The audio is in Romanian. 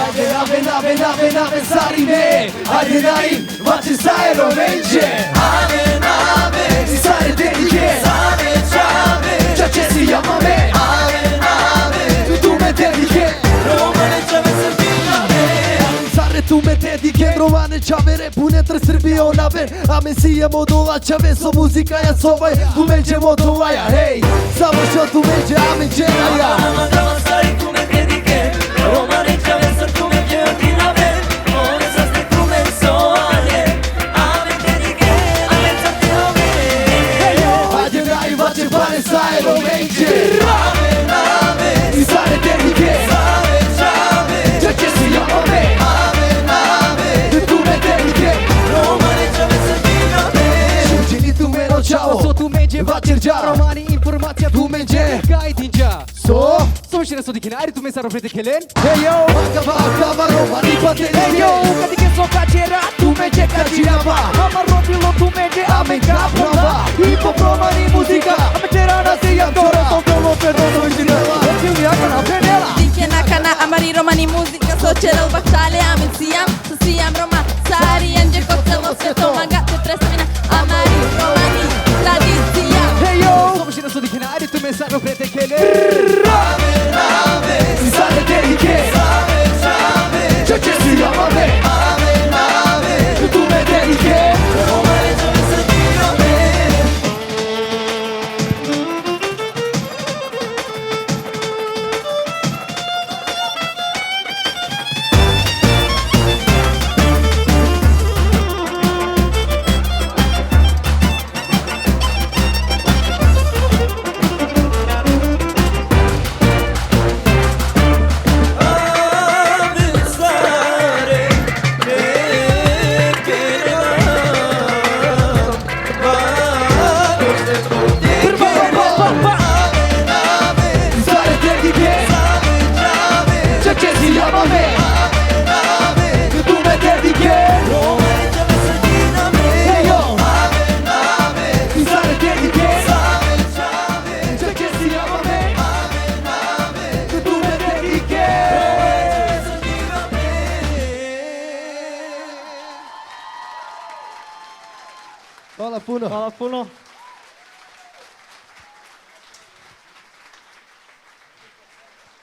Ave, sarine. Haide înainte, face să ai românce. Ave, sare dediche. Ceea ce se llama me. Ave, tu me dediche. Române ce avem să vină Sare tu me dediche. Romane ce avere pune între Srbije o nave. Amesije modula ce avem so muzika ja sobaj. Tu međe modula ja, hej. Samo što tu međe, amen džena ja. Mama stari tu me dediche. Române ce avem să tu me din avem. One să stai tu me soare. Ave dediche, ave să te ove. Haide dai, face pare să ai românce. Ave, Sare dediche. Ceea ce se llama me. Tu me dediche. Române ce avem să vină Genitul meu, ciao. So tu merge, Va cergea. romani informația Tu merge. Gai din gea So. So și răsul de chinari, tu me s-ar ofrete chelen Hey yo, acaba romani poate Hey yo, că de că so ca cera Tu merge ca cineva. Ama robilo, tu merge, ame ca prava Hip hop romani muzica. Ame cera na se ia tora So tolo perdono și de la Eu ia ca na penela Dice na cana amari romani musica so cerel battale amen siam Roma sari anje cocktail osveto magate presmina amari romani tradiția Hey yo, so și răsul de chinari, tu me s-ar ofrete chelen Sare dediche. Ceea ce se llama me. Tu me dediche. Române ce avem să vină Sare dediche. Ceea ce se llama me. Tu me dediche. Române ce avem să vină Hey yo. Sare dediche. Ceea ce se llama me. Tu me dediche. Hvala puno